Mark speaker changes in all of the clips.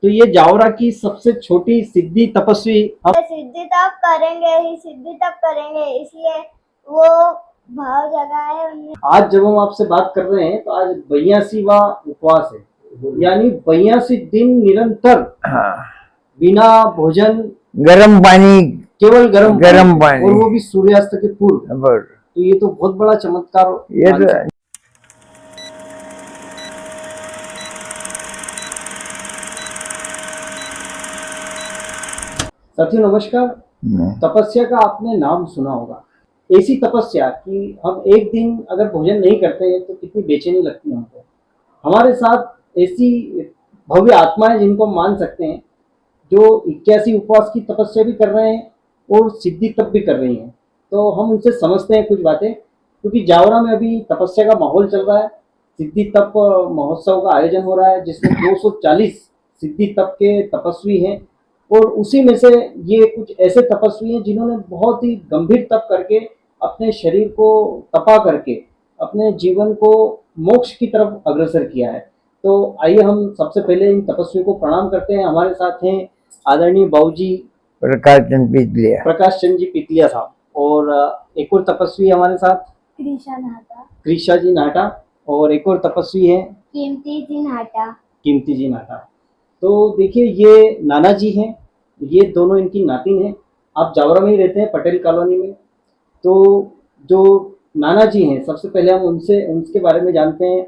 Speaker 1: तो ये जावरा की सबसे छोटी सिद्धि तपस्वी हम
Speaker 2: सिद्धि तप करेंगे इसलिए वो भाव जगा है उनमें।
Speaker 1: आज जब हम आपसे बात कर रहे हैं तो आज 82वां उपवास है, यानी 82 दिन निरंतर
Speaker 3: हाँ,
Speaker 1: बिना भोजन,
Speaker 3: गर्म पानी,
Speaker 1: केवल गर्म
Speaker 3: पानी
Speaker 1: और वो भी सूर्यास्त के पूर्व।
Speaker 3: बराबर।
Speaker 1: तो ये तो बहुत बड़ा चमत्कार
Speaker 3: ये
Speaker 1: मान
Speaker 3: तो
Speaker 1: सकते हैं। साथियों नमस्कार। तपस्या का आपने नाम सुना होगा। ऐसी तपस्या कि हम एक दिन अगर भोजन नहीं करते हैं तो कितनी बेचैनी लगती है हमको। हमारे साथ ऐसी भव्य आत्माएं जिनको हम मान सकते हैं, जो 81 उपवास की तपस्या भी कर रहे हैं और सिद्धि तप भी कर रही हैं। तो हम उनसे समझते हैं कुछ बातें, क्योंकि जावरा में अभी तपस्या का माहौल चल रहा है। सिद्धि तप महोत्सव का आयोजन हो रहा है, जिसमें 240 सिद्धि तप के तपस्वी हैं और उसी में से ये कुछ ऐसे तपस्वी हैं जिन्होंने बहुत ही गंभीर तप करके अपने शरीर को तपा करके अपने जीवन को मोक्ष की तरफ अग्रसर किया है। तो आइए हम सबसे पहले इन तपस्वी को प्रणाम करते हैं। हमारे साथ हैं आदरणीय बाबूजी
Speaker 3: प्रकाश चंद
Speaker 1: जी पितलिया साहब, और एक और तपस्वी हमारे साथ कृषा जी नाटा, और एक और तपस्वी है कीमती जी नाटा। तो देखिए ये नाना जी हैं, ये दोनों इनकी नातिन हैं। आप जावरा में ही रहते हैं, पटेल कॉलोनी में। तो जो नाना जी हैं, सबसे पहले हम उनके बारे में जानते हैं।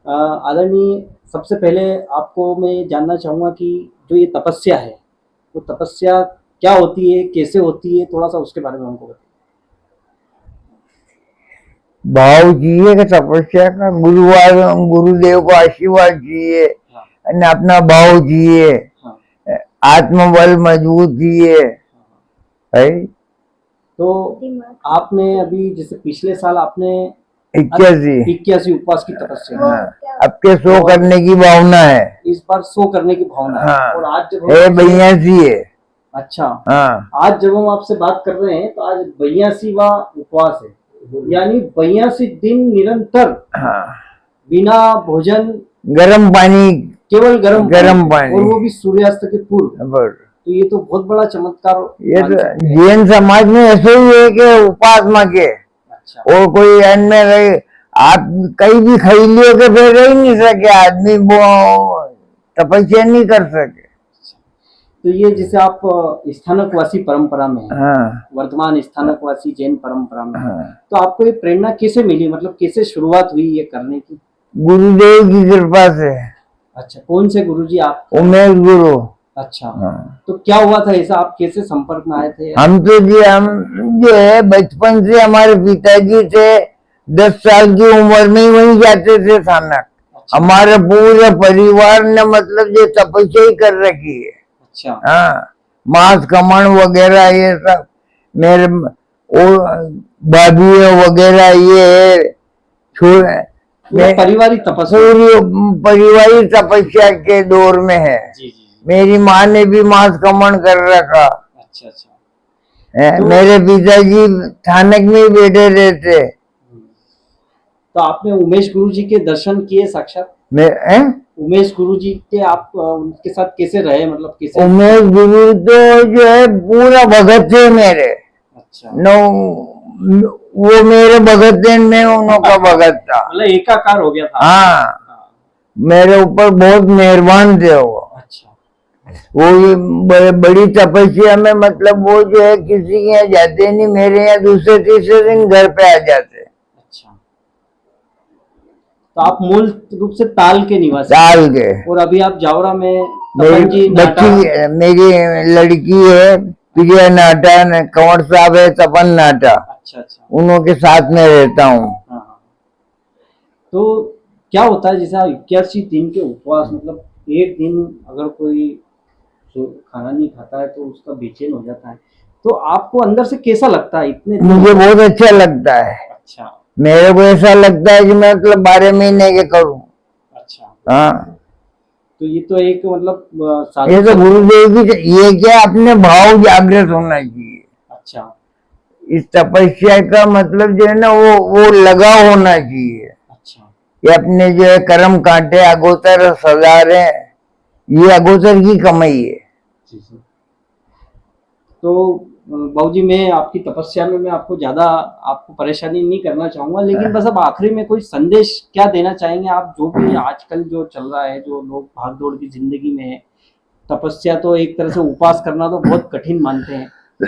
Speaker 1: आदरणीय, सबसे पहले आपको मैं जानना चाहूँगा कि जो ये तपस्या है, वो तपस्या क्या होती है, कैसे होती है, थोड़ा सा उसके बारे में हमको बताइए।
Speaker 3: भाव चाहिए कि तपस्या का गुरुदेव को आशीर्वाद चाहिए,
Speaker 1: हाँ।
Speaker 3: अपना भाव चाहिए,
Speaker 1: हाँ।
Speaker 3: आत्मबल मजबूत चाहिए है।
Speaker 1: तो आपने अभी जैसे पिछले साल आपने
Speaker 3: 81
Speaker 1: उपवास की तपस्या,
Speaker 3: हाँ, अब के शो करने की भावना है,
Speaker 1: इस बार शो करने की भावना है।
Speaker 3: हाँ,
Speaker 1: और आज जब
Speaker 3: 82 है।
Speaker 1: अच्छा,
Speaker 3: हाँ,
Speaker 1: आज जब हम आपसे बात कर रहे हैं तो आज 82वां उपवास है, यानी 82 दिन निरंतर
Speaker 3: हाँ,
Speaker 1: बिना भोजन,
Speaker 3: गर्म पानी,
Speaker 1: केवल गर्म
Speaker 3: पानी
Speaker 1: और वो भी सूर्यास्त के पूर्व। तो ये तो बहुत बड़ा चमत्कार।
Speaker 3: ये तो जैन समाज में ऐसे ही है कि उपवास मांगे।
Speaker 1: अच्छा।
Speaker 3: और कोई अन्य में आप कहीं भी खरीदियो के फिर रह नहीं सके आदमी, वो तपस्या नहीं कर सके।
Speaker 1: तो ये जैसे आप स्थानकवासी परंपरा में हैं,
Speaker 3: हाँ,
Speaker 1: वर्तमान स्थानकवासी जैन परंपरा में,
Speaker 3: हाँ,
Speaker 1: तो आपको ये प्रेरणा कैसे मिली, मतलब कैसे शुरुआत हुई ये करने की?
Speaker 3: गुरुदेव की कृपा से।
Speaker 1: अच्छा, कौन से गुरुजी आप?
Speaker 3: उमेश गुरु।
Speaker 1: अच्छा।
Speaker 3: हाँ।
Speaker 1: तो क्या हुआ था ऐसा, आप कैसे संपर्क में आए थे?
Speaker 3: हम जो है बचपन से हमारे पिताजी थे 10 साल की उम्र में ही वहीं जाते थे स्थानक।
Speaker 1: अच्छा।
Speaker 3: हमारे पूरे परिवार ने मतलब ये तपस्या ही कर रखी है।
Speaker 1: अच्छा।
Speaker 3: हाँ, मांस कमण वगैरह ये सब मेरे भाभी वगैरह ये
Speaker 1: पारिवारिक तपस्या,
Speaker 3: पारिवारिक तपस्या के दौर में है।
Speaker 1: जी जी।
Speaker 3: मेरी माँ ने भी मांस कमण कर रखा।
Speaker 1: अच्छा अच्छा।
Speaker 3: तो मेरे पिताजी थानक में ही बैठे रहते।
Speaker 1: तो आपने उमेश गुरुजी के दर्शन किए साक्षात? उमेश गुरुजी के आप उनके साथ कैसे रहे, मतलब कैसे? उमेश
Speaker 3: गुरु तो जो है पूरा भगत थे मेरे।
Speaker 1: अच्छा।
Speaker 3: वो मेरे भगत थे, मैं उनका भगत था,
Speaker 1: मतलब एकाकार हो गया था।
Speaker 3: हाँ, मेरे ऊपर बहुत मेहरबान थे वो।
Speaker 1: अच्छा।
Speaker 3: वो बड़ी तपस्या में मतलब वो जो है किसी के यहाँ जाते नहीं, मेरे यहाँ दूसरे तीसरे दिन घर पे आ जाते।
Speaker 1: अच्छा। तो आप मूल रूप से ताल के निवासी?
Speaker 3: ताल के।
Speaker 1: और अभी आप जावरा में
Speaker 3: मेरी बच्ची, मेरी लड़की है प्रिया नाटा, कंवर साहब है तपन नाटा।
Speaker 1: अच्छा अच्छा।
Speaker 3: उन्हों के साथ में रहता हूँ।
Speaker 1: हाँ। तो क्या होता है जैसे 81 दिन के उपवास, मतलब एक दिन अगर कोई खाना नहीं खाता है तो उसका बेचैन हो जाता है, तो आपको अंदर से कैसा लगता है इतने?
Speaker 3: मुझे बहुत अच्छा लगता है। अच्छा। मेरे को ऐसा लगता है कि मैं मतलब 12 महीने के करूँ।
Speaker 1: अच्छा।
Speaker 3: हाँ,
Speaker 1: तो ये तो एक मतलब
Speaker 3: ये तो गुरुदेव की, ये क्या अपने भाव जागृत होना चाहिए।
Speaker 1: अच्छा।
Speaker 3: इस तपस्या का मतलब जो है ना वो लगा होना चाहिए। अच्छा। ये अपने जो है कर्म कांटे अगोतर सजा रहे हैं, ये अगोचर की कमाई है।
Speaker 1: जी जी। तो बाबूजी, मैं आपकी तपस्या में मैं आपको ज्यादा आपको परेशानी नहीं करना चाहूंगा, लेकिन बस अब आखिरी में कोई संदेश क्या देना चाहेंगे आप? जो भी आजकल जो चल रहा है, जो लोग भाग दौड़ की जिंदगी में है, तपस्या तो एक तरह से उपवास करना तो बहुत कठिन मानते हैं, तो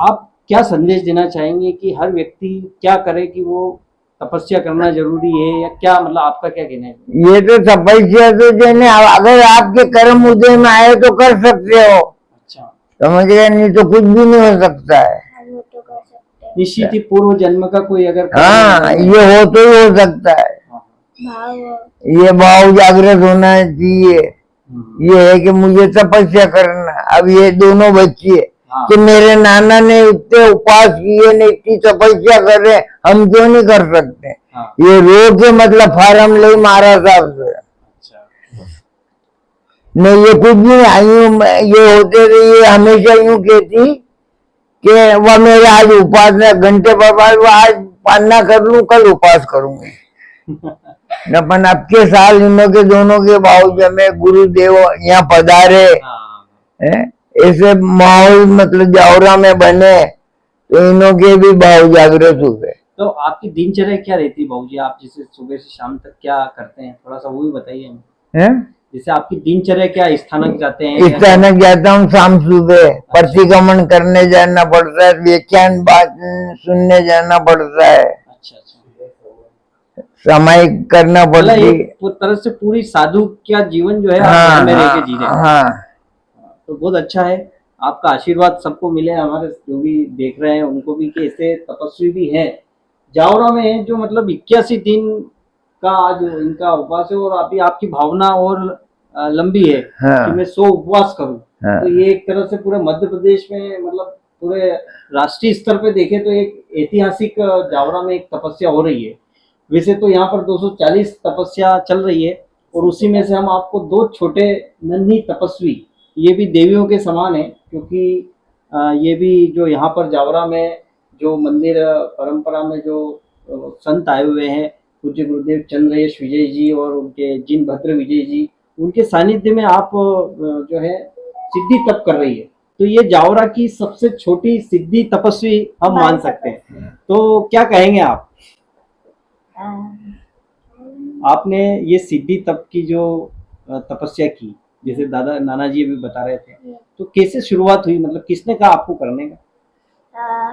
Speaker 1: आप क्या संदेश देना चाहेंगे कि हर व्यक्ति क्या करे, कि वो तपस्या करना जरूरी है या क्या, मतलब आपका क्या कहना है?
Speaker 3: ये तो तपस्या तो जैसे अगर आपके कर्म उदय में आए तो कर सकते हो,
Speaker 1: अच्छा,
Speaker 3: समझ गए, नहीं तो कुछ भी नहीं हो सकता है।
Speaker 2: वो तो कर सकते हैं।
Speaker 1: निश्चित ही पूर्व जन्म का कोई अगर
Speaker 3: हाँ, ये हो तो ही हो सकता है।
Speaker 2: भाव
Speaker 3: ये भाव जागृत होना चाहिए। ये है कि मुझे तपस्या करना। अब ये दोनों बच्चे
Speaker 1: हाँ।
Speaker 3: कि मेरे नाना ने इतने उपवास किए ने, इतनी तपस्या कर रहे, हम क्यों नहीं कर सकते?
Speaker 1: हाँ।
Speaker 3: ये रो के मतलब फार्म ले महाराज साहब से।
Speaker 1: अच्छा,
Speaker 3: नहीं, ये कुछ भी नहीं आई, ये होते थे, ये हमेशा यूं कहती कि वह मेरे आज उपास न घंटे पर वो आज पालना कर लूं, कल उपास करूंगी। अपन अब के साल इनों के दोनों के भाव जमे, गुरुदेव यहाँ पधारे,
Speaker 1: हाँ।
Speaker 3: ऐसे माहौल मतलब जावरा में बने, तो इनों के भी भाव जागृत हुए।
Speaker 1: तो आपकी दिनचर्या क्या रहती है बाबूजी? आप जैसे सुबह से शाम तक क्या करते हैं, थोड़ा सा वो भी बताइए हमें।
Speaker 3: हैं?
Speaker 1: जैसे आपकी दिनचर्या क्या, स्थानक जाते हैं?
Speaker 3: स्थानक जाता हूँ शाम सुबह, प्रतिक्रमण करने जाना पड़ता है, व्याख्यान बात सुनने जाना पड़ता है,
Speaker 1: अच्छा अच्छा,
Speaker 3: समय करना
Speaker 1: मतलब
Speaker 3: पड़ती।
Speaker 1: एक तरह से पूरी साधु क्या जीवन जो है आप
Speaker 3: हाँ
Speaker 1: घर में रह
Speaker 3: हाँ
Speaker 1: के जी रहे हैं।
Speaker 3: हाँ।
Speaker 1: तो बहुत अच्छा है, आपका आशीर्वाद सबको मिले, हमारे जो भी देख रहे हैं उनको भी, कि ऐसे तपस्वी भी हैं जावरा में, जो मतलब 81 दिन का आज इनका उपवास है, और अभी आपकी भावना और लंबी है
Speaker 3: हाँ।
Speaker 1: कि मैं 100 उपवास करूं।
Speaker 3: हाँ।
Speaker 1: तो ये एक तरह से पूरे मध्य प्रदेश में, मतलब पूरे राष्ट्रीय स्तर पे देखें तो एक ऐतिहासिक जावरा में एक तपस्या हो रही है। वैसे तो यहाँ पर 240 तपस्या चल रही है, और उसी में से हम आपको 2 छोटे नन्ही तपस्वी, ये भी देवियों के समान है, क्योंकि ये भी जो यहाँ पर जावरा में जो मंदिर परंपरा में जो संत आए हुए हैं, पूज्य गुरुदेव चंद्रेश विजय जी और उनके जिन भद्र विजय जी, उनके सानिध्य में आप जो है सिद्धि तप कर रही है। तो ये जावरा की सबसे छोटी सिद्धि तपस्वी हम मान सकते हैं। तो क्या कहेंगे आप? आपने ये सिद्धि तप की जो तपस्या की, जैसे दादा नाना जी अभी बता रहे थे, तो कैसे शुरुआत हुई, मतलब किसने कहा आपको करने का?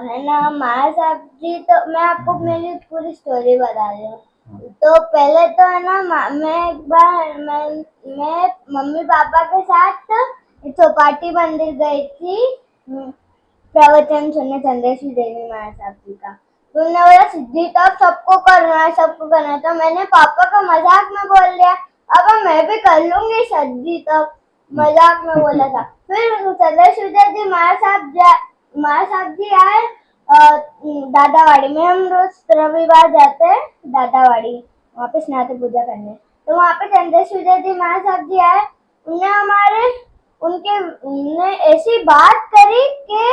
Speaker 2: है ना महाराज साहब जी, तो मैं आपको मेरी पूरी स्टोरी बता रही हूँ। तो पहले तो है ना, मैं एक बार मैं मम्मी पापा के साथ चौपाटी मंदिर गई थी प्रवचन सुनने चंद्रेश्वरी देवी महाराज साहब जी का। तो उन्होंने बोला सिद्धि तप सबको करना है, सबको करना है। तो मैंने पापा को मजाक में बोल दिया, पापा मैं भी कर लूंगी सिद्धि तप, मजाक में बोला था। फिर चंद्रेश्वरी जी महाराज साहब जी आए दादावाड़ी में। हम रोज रविवार जाते हैं दादावाड़ी, वहाँ पे स्नातक पूजा करने। तो वहाँ पे चंद्रेश्वरी जी महाराज साहब जी आए, उन्होंने ऐसी बात करी कि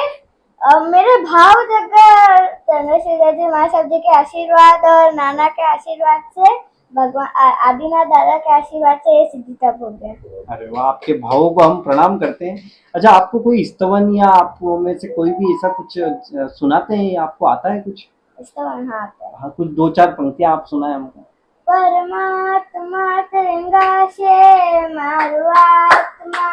Speaker 2: मेरे भाव जगह चंद्रशेखर जी महाराज साहब जी के आशीर्वाद और नाना के आशीर्वाद से, भगवान आदिनाथ दादा के आशीर्वाद से ये सिद्धि तप हो गया।
Speaker 1: अरे वाह, आपके भावों को हम प्रणाम करते हैं। अच्छा, आपको कोई स्तवन या आप में से कोई भी ऐसा कुछ सुनाते हैं, आपको आता है कुछ?
Speaker 2: स्तवन हाँ आता है।
Speaker 1: हाँ, कुछ 2-4 पंक्तियां आप सुनाए हमको।
Speaker 2: परमात्मा तरंगाशे मारू आत्मा,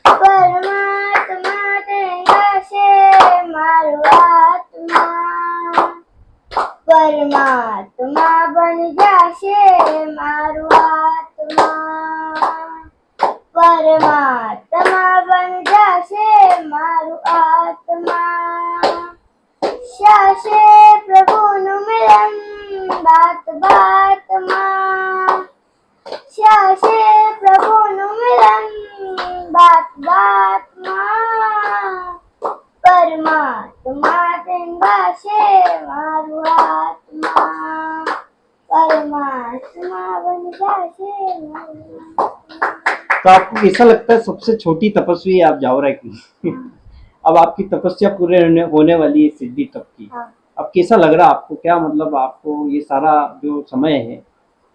Speaker 2: परमात्मा तरंगाशे मारू आत्मा, परमात्मा बन जाशे मारू आत्मा, परमात्मा बन जाशे मारू आत्मा, शाशे प्रभु नु मिलन बात बात मां, शाशे प्रभु नु मिलन बात बात मां, परमात्मा तेंगाशे मारू आत्मा, परमात्मा बन जाशे मारू आत्मा।
Speaker 1: तो आपको कैसा लगता है, सबसे छोटी तपस्वी आप जावरा की? अब आपकी तपस्या पूरे होने वाली है सिद्धि तप की।
Speaker 2: हाँ।
Speaker 1: अब कैसा लग रहा है आपको? क्या मतलब आपको ये सारा जो समय है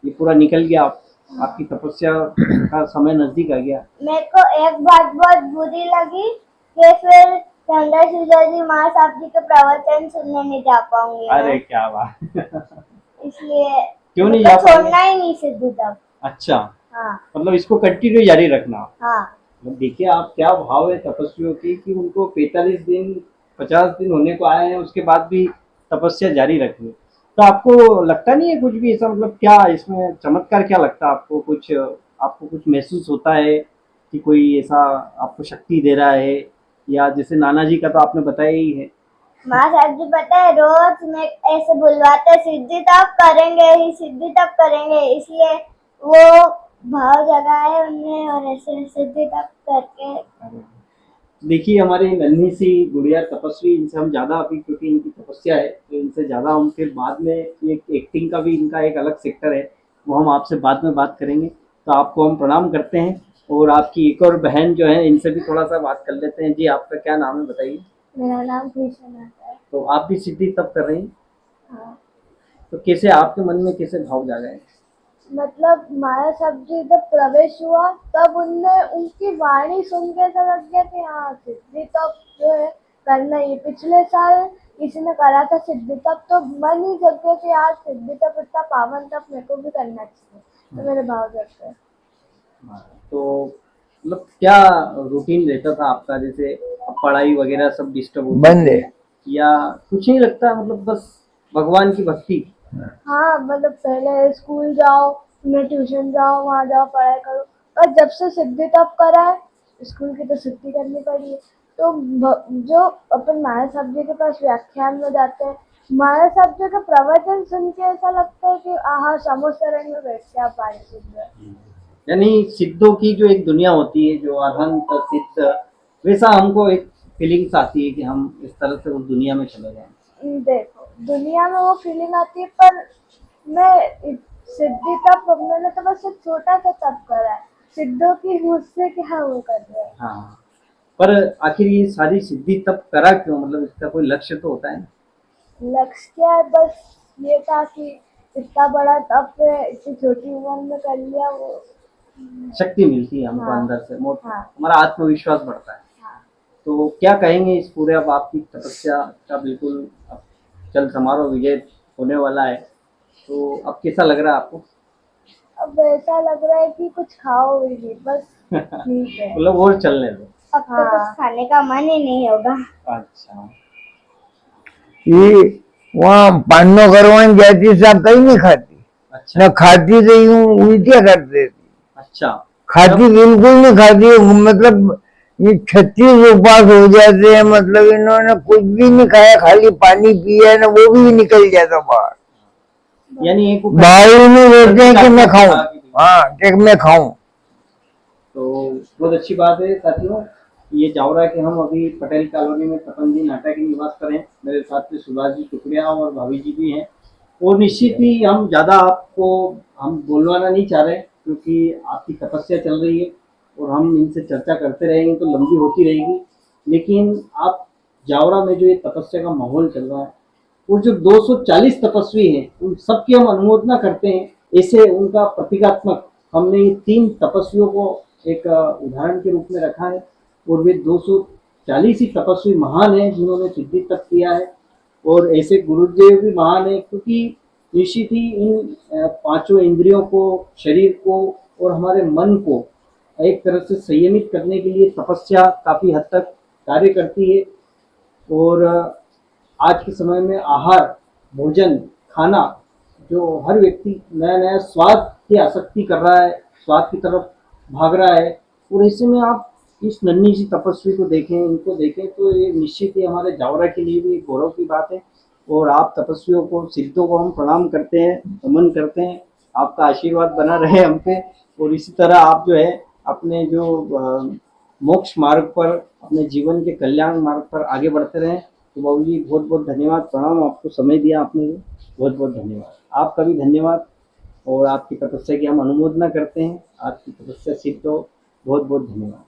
Speaker 1: ये पूरा निकल गया, आप आपकी तपस्या का समय नजदीक आ गया।
Speaker 2: मेरे को एक बात बहुत बुरी लगी कि फिर चंदा सुजा जी माँ साहब जी के प्रवचन सुनने नहीं जा पाऊंगी
Speaker 1: अरे
Speaker 2: मैं।
Speaker 1: क्या बात।
Speaker 2: इसलिए
Speaker 1: क्यों नहीं
Speaker 2: मेरे
Speaker 1: जा
Speaker 2: को
Speaker 1: पाएंगे?
Speaker 2: छोड़ना ही नहीं सिद्धू तब।
Speaker 1: अच्छा,
Speaker 2: हाँ
Speaker 1: मतलब इसको कंटिन्यू जारी रखना।
Speaker 2: हाँ
Speaker 1: मतलब देखिए आप क्या भाव है तपस्वियों की कि उनको 45 दिन 50 दिन होने को आए हैं, उसके बाद भी तपस्या जारी रखनी। तो आपको लगता नहीं है कुछ भी ऐसा, मतलब क्या इसमें चमत्कार क्या लगता है आपको? कुछ आपको कुछ महसूस होता है कि कोई ऐसा आपको शक्ति दे रहा है? या जैसे नाना जी का तो आपने बताया ही है।
Speaker 2: माँ साहब जी पता है रोज में ऐसे बुलवाते सिद्धि तब करेंगे ही सिद्धि तब करेंगे, इसलिए वो भाव जगा है उनने और ऐसे सिद्धि तब करके।
Speaker 1: देखिए हमारी नन्ही सी गुड़िया तपस्वी, इनसे हम ज़्यादा अभी, क्योंकि इनकी तपस्या है तो इनसे ज़्यादा हम फिर बाद में एक एक्टिंग का भी इनका एक अलग सेक्टर है, वो हम आपसे बाद में बात करेंगे। तो आपको हम प्रणाम करते हैं और आपकी एक और बहन जो है इनसे भी थोड़ा सा बात कर लेते हैं। जी आपका क्या नाम है बताइए?
Speaker 2: मेरा नाम कृष्ण है।
Speaker 1: तो आप भी सिद्धि तप कर रही हैं?
Speaker 2: हाँ।
Speaker 1: तो कैसे आपके मन में कैसे भाव जागा है?
Speaker 2: मतलब माया साहब जी जब प्रवेश हुआ तब उनने उनकी वाणी सुन के ऐसा लग गया कि हाँ सिद्धि तप जो है करना ही। पिछले साल किसी ने करा था सिद्धि तप तो मन ही जग गया कि यार सिद्धि तप इतना पावन तप मेरे को भी करना चाहिए, तो मेरे भाव जग गए।
Speaker 1: तो मतलब क्या रूटीन रहता था आपका? जैसे पढ़ाई वगैरह सब डिस्टर्ब होती
Speaker 3: बंद
Speaker 1: थी
Speaker 3: है।
Speaker 1: या कुछ नहीं लगता, मतलब बस भगवान की भक्ति?
Speaker 2: हाँ मतलब पहले स्कूल जाओ, फिर ट्यूशन जाओ, वहाँ जाओ पढ़ाई करो, और जब से सिद्धि तप करा है स्कूल की तो छुट्टी करनी पड़ी है। तो जो अपन माया साहब जी के पास व्याख्यान में जाते हैं, माया साहब जी का प्रवचन सुन के ऐसा लगता है कि आहा समोसरण में बैठ के आप पानी सुन रहे हैं।
Speaker 1: यानी सिद्धों की जो एक दुनिया होती है, जो अनंत सिद्ध, वैसा हमको एक फीलिंग्स आती है कि हम इस तरह से उस दुनिया में चले जाएं।
Speaker 2: देखो दुनिया में वो फीलिंग आती है, पर मैं सिद्धि तप मैंने तो बस एक छोटा सा तप करा है, सिद्धों की मुझसे क्या वो कर रहे हैं।
Speaker 1: हाँ, पर आखिर ये सारी सिद्धि तब करा क्यों? मतलब इसका कोई लक्ष्य तो होता है ना?
Speaker 2: लक्ष्य क्या है, बस ये था कि इतना बड़ा तप है इतनी छोटी उम्र में कर लिया वो।
Speaker 1: शक्ति मिलती है हमको
Speaker 2: हाँ
Speaker 1: अंदर से,
Speaker 2: हाँ
Speaker 1: हमारा आत्मविश्वास बढ़ता है।
Speaker 2: हाँ।
Speaker 1: तो क्या कहेंगे इस पूरे, अब आपकी तपस्या का बिल्कुल अब चल समारोह विजय होने वाला है, तो अब कैसा लग रहा है आपको?
Speaker 2: अब ऐसा लग रहा है कि कुछ खाओ भी नहीं, बस ठीक है।
Speaker 1: मतलब और चलने दो।
Speaker 2: अब तो कुछ खाने का मन ही नहीं होगा।
Speaker 1: अच्छा,
Speaker 3: ये वहाँ पानो करवाने जाती साहब कहीं नहीं खाती,
Speaker 1: अच्छा,
Speaker 3: न खाती तो यूं उल्टियाँ कर देती।
Speaker 1: अच्छा।
Speaker 3: खाती बिल्कुल नहीं खाती, मतलब ये 36 उपवास हो जाते हैं, मतलब इन्होंने कुछ भी नहीं खाया, खाली पानी पिया ना, वो भी निकल जाता बाहर।
Speaker 1: यानी एक
Speaker 3: बाहर ही नहीं रहते हैं कि मैं खाऊं, हाँ कि मैं खाऊं।
Speaker 1: तो बहुत अच्छी बात है साथियों। ये जावरा के हम अभी पटेल कॉलोनी में तपन जी नाटा के निवास पर हैं। मेरे साथ में सुभाष जी टुकड़िया और भाभी जी भी हैं। और निश्चित ही हम ज़्यादा आपको हम बोलवाना नहीं चाह रहे, क्योंकि आपकी तपस्या चल रही है और हम इनसे चर्चा करते रहेंगे तो लंबी होती रहेगी। लेकिन आप जावरा में जो ये तपस्या का माहौल चल रहा है, और जो 240 तपस्वी हैं उन सबकी हम अनुमोदना करते हैं। ऐसे उनका प्रतीकात्मक हमने ये 3 तपस्वियों को एक उदाहरण के रूप में रखा है, और वे 240 ही तपस्वी महान हैं जिन्होंने सिद्धि तप किया है। और ऐसे गुरुदेव भी महान है, क्योंकि निश्चित ही इन पांचों इंद्रियों को, शरीर को और हमारे मन को एक तरह से संयमित करने के लिए तपस्या काफी हद तक कार्य करती है। और आज के समय में आहार, भोजन, खाना, जो हर व्यक्ति नया नया स्वाद की आसक्ति कर रहा है, स्वाद की तरफ भाग रहा है। और ऐसे में आप इस नन्ही सी तपस्वी को देखें, इनको देखें, तो ये निश्चित ही हमारे जावरा के लिए भी एक गौरव की बात है। और आप तपस्वियों को, सिद्धों को हम प्रणाम करते हैं, नमन करते हैं। आपका आशीर्वाद बना रहे हम पे, और इसी तरह आप जो है अपने जो मोक्ष मार्ग पर, अपने जीवन के कल्याण मार्ग पर आगे बढ़ते रहें। तो बाबू जी बहुत बहुत धन्यवाद, प्रणाम, आपको समय दिया आपने, बहुत बहुत धन्यवाद। आपका भी धन्यवाद, और आपकी तपस्या की हम अनुमोदना करते हैं। आपकी तपस्या सिद्ध हो। बहुत बहुत धन्यवाद।